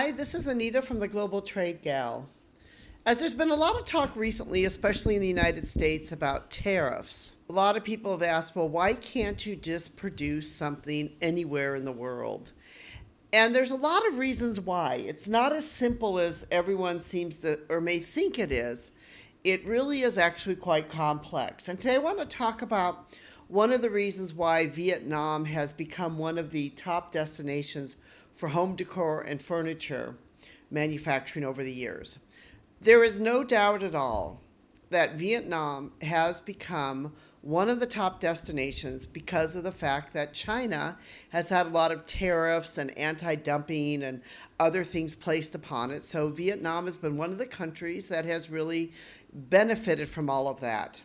Hi, this is Anita from the Global Trade Gal. As there's been a lot of talk recently, especially in the United States, about tariffs, a lot of people have asked, well, why can't you just produce something anywhere in the world? And there's a lot of reasons why. It's not as simple as everyone seems to or may think it is. It really is actually quite complex. And today I want to talk about one of the reasons why Vietnam has become one of the top destinations for home decor and furniture manufacturing over the years. There is no doubt at all that Vietnam has become one of the top destinations because of the fact that China has had a lot of tariffs and anti dumping and other things placed upon it. So, Vietnam has been one of the countries that has really benefited from all of that.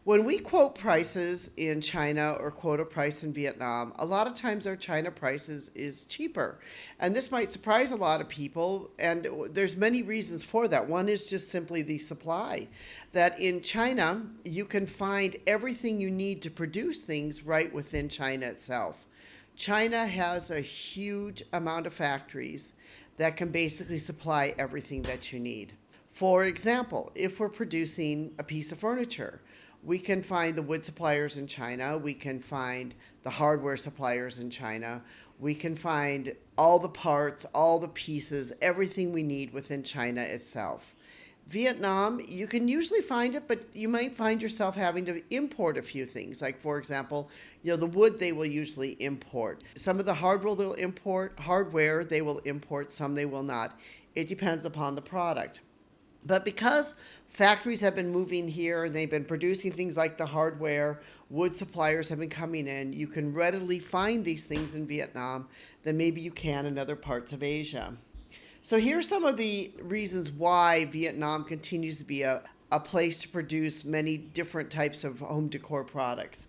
When we quote prices in China or quote a price in Vietnam, a lot of times our China prices is cheaper. And this might surprise a lot of people, and there's many reasons for that. One is just simply the supply. That in China, you can find everything you need to produce things right within China itself. China has a huge amount of factories that can basically supply everything that you need. For example, if we're producing a piece of furniture, we can find the wood suppliers in China. We can find the hardware suppliers in China. We can find all the parts, all the pieces, everything we need within China itself. Vietnam, you can usually find it, but you might find yourself having to import a few things. Like, for example, the wood they will usually import. Some of the hardware they'll import, hardware they will import, some they will not. It depends upon the product. But because factories have been moving here and they've been producing things like the hardware, wood suppliers have been coming in, you can readily find these things in Vietnam than maybe you can in other parts of Asia. So here's some of the reasons why Vietnam continues to be a place to produce many different types of home decor products.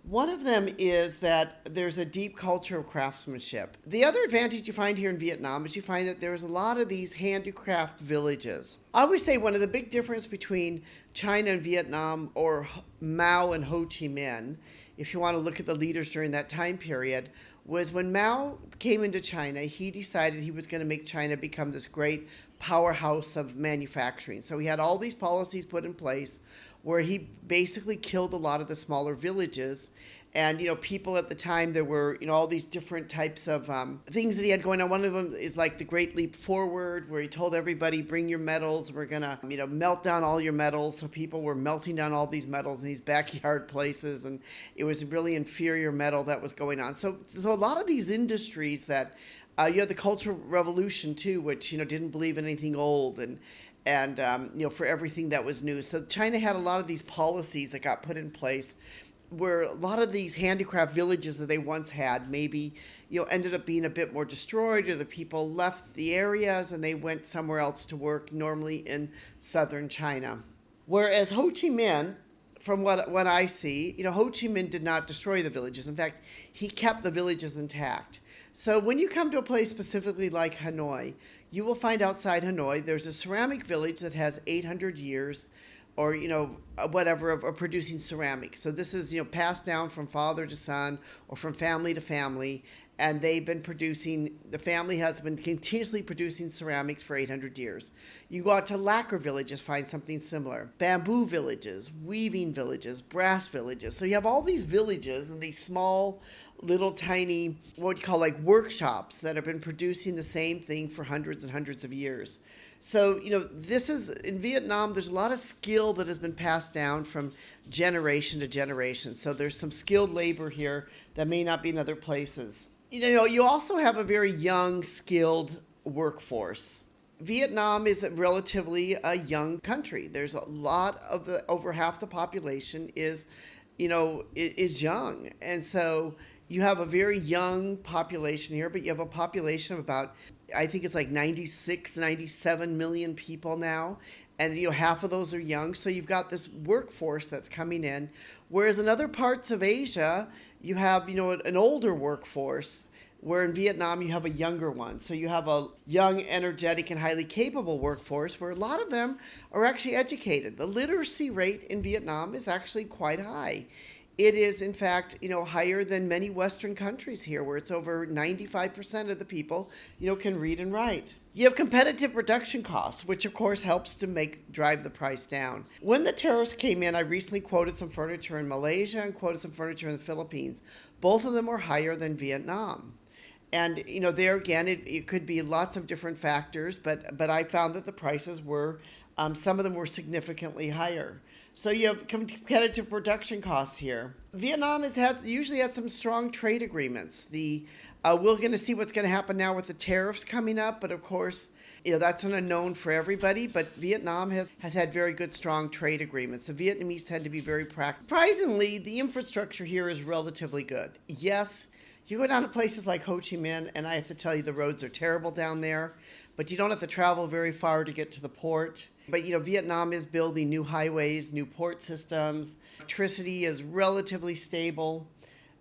One of them is that there's a deep culture of craftsmanship. The other advantage you find here in Vietnam is you find that there's a lot of these handicraft villages. I always say one of the big differences between China and Vietnam, or Mao and Ho Chi Minh, if you want to look at the leaders during that time period, was when Mao came into China, he decided he was going to make China become this great powerhouse of manufacturing. So he had all these policies put in place where he basically killed a lot of the smaller villages. And, people at the time, there were, all these different types of things that he had going on. One of them is like the Great Leap Forward, where he told everybody, bring your metals. We're going to, melt down all your metals. So people were melting down all these metals in these backyard places. And it was really inferior metal that was going on. So a lot of these industries that, you had the Cultural Revolution too, which, didn't believe in anything old and for everything that was new. So China had a lot of these policies that got put in place where a lot of these handicraft villages that they once had maybe, ended up being a bit more destroyed, or the people left the areas and they went somewhere else to work, normally in southern China. Whereas Ho Chi Minh, from what I see, Ho Chi Minh did not destroy the villages. In fact, he kept the villages intact. So when you come to a place specifically like Hanoi, you will find outside Hanoi, there's a ceramic village that has 800 years or, whatever of producing ceramic. So this is, passed down from father to son or from family to family. And they've been the family has been continuously producing ceramics for 800 years. You go out to lacquer villages, find something similar. Bamboo villages, weaving villages, brass villages. So you have all these villages and these small, little tiny, what you call like workshops that have been producing the same thing for hundreds and hundreds of years. So, this is, in Vietnam, there's a lot of skill that has been passed down from generation to generation. So there's some skilled labor here that may not be in other places. You also have a very young, skilled workforce. Vietnam is relatively a young country. There's a lot of over half the population is young. And so you have a very young population here, but you have a population of about, I think it's like 96, 97 million people now. And, half of those are young. So you've got this workforce that's coming in. Whereas in other parts of Asia, you have, an older workforce, where in Vietnam you have a younger one. So you have a young, energetic, and highly capable workforce where a lot of them are actually educated. The literacy rate in Vietnam is actually quite high. It is, in fact, higher than many Western countries here, where it's over 95% of the people, can read and write. You have competitive production costs, which of course helps to drive the price down. When the tariffs came in, I recently quoted some furniture in Malaysia and quoted some furniture in the Philippines. Both of them were higher than Vietnam. And there again, it could be lots of different factors, but I found that the prices were, some of them were significantly higher. So you have competitive production costs here. Vietnam has usually had some strong trade agreements. We're going to see what's going to happen now with the tariffs coming up, but of course, that's an unknown for everybody. But Vietnam has had very good, strong trade agreements. The Vietnamese tend to be very practical. Surprisingly, the infrastructure here is relatively good. Yes, you go down to places like Ho Chi Minh, and I have to tell you, the roads are terrible down there, but you don't have to travel very far to get to the port. But, Vietnam is building new highways, new port systems. Electricity is relatively stable.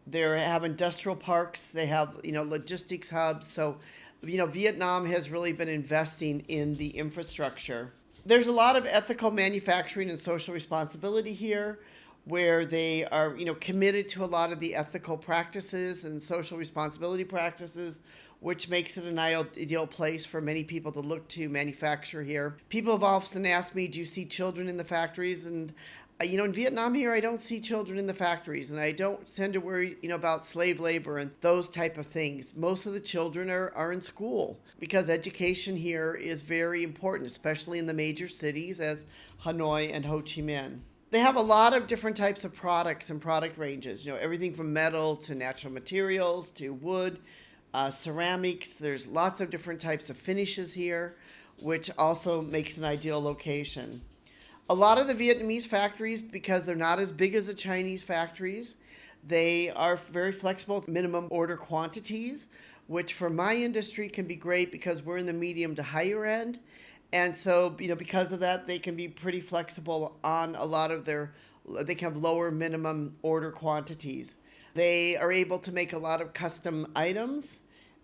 They have industrial parks. They have, logistics hubs. So, Vietnam has really been investing in the infrastructure. There's a lot of ethical manufacturing and social responsibility here, where they are, committed to a lot of the ethical practices and social responsibility practices, which makes it an ideal place for many people to look to manufacture here. People have often asked me, do you see children in the factories? And, in Vietnam here, I don't see children in the factories, and I don't tend to worry, about slave labor and those type of things. Most of the children are in school, because education here is very important, especially in the major cities as Hanoi and Ho Chi Minh. They have a lot of different types of products and product ranges, everything from metal to natural materials to wood, ceramics. There's lots of different types of finishes here, which also makes an ideal location. A lot of the Vietnamese factories, because they're not as big as the Chinese factories, they are very flexible with minimum order quantities, which for my industry can be great because we're in the medium to higher end. And so, because of that, they can be pretty flexible on a lot of they can have lower minimum order quantities. They are able to make a lot of custom items,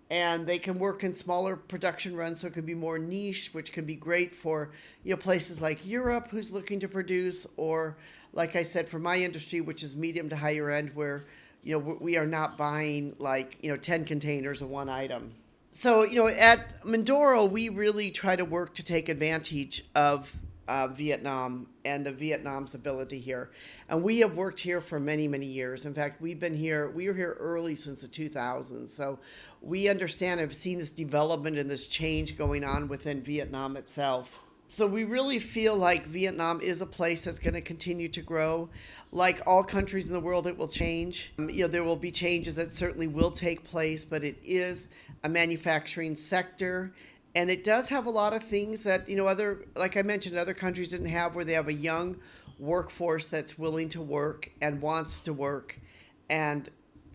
and they can work in smaller production runs, so it can be more niche, which can be great for, places like Europe who's looking to produce, or like I said, for my industry, which is medium to higher end, where, we are not buying 10 containers of one item. So, at Mondoro, we really try to work to take advantage of Vietnam and the Vietnam's ability here. And we have worked here for many, many years. In fact, we were here early since the 2000s. So we understand and have seen this development and this change going on within Vietnam itself. So we really feel like Vietnam is a place that's going to continue to grow. Like all countries in the world, it will change. There will be changes that certainly will take place, but it is a manufacturing sector. And it does have a lot of things that, like I mentioned, other countries didn't have, where they have a young workforce that's willing to work and wants to work. And,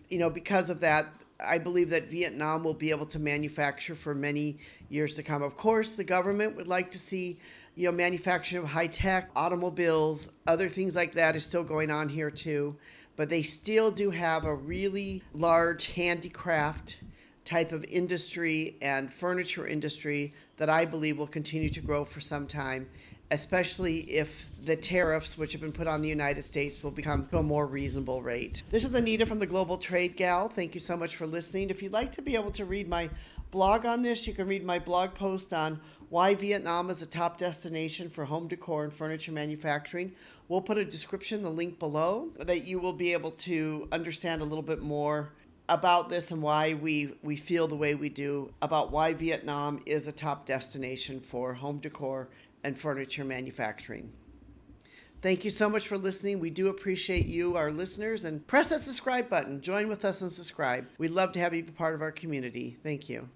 because of that, I believe that Vietnam will be able to manufacture for many years to come. Of course, the government would like to see, manufacturing of high-tech, automobiles, other things like that is still going on here too. But they still do have a really large handicraft type of industry and furniture industry that I believe will continue to grow for some time, especially if the tariffs which have been put on the United States will become to a more reasonable rate. This is Anita from the Global Trade Gal. Thank you so much for listening. If you'd like to be able to read my blog on this, you can read my blog post on why Vietnam is a top destination for home decor and furniture manufacturing. We'll put a description, the link below, that you will be able to understand a little bit more about this and why we feel the way we do, about why Vietnam is a top destination for home decor and furniture manufacturing. Thank you so much for listening. We do appreciate you, our listeners, and press that subscribe button. Join with us and subscribe. We'd love to have you be part of our community. Thank you.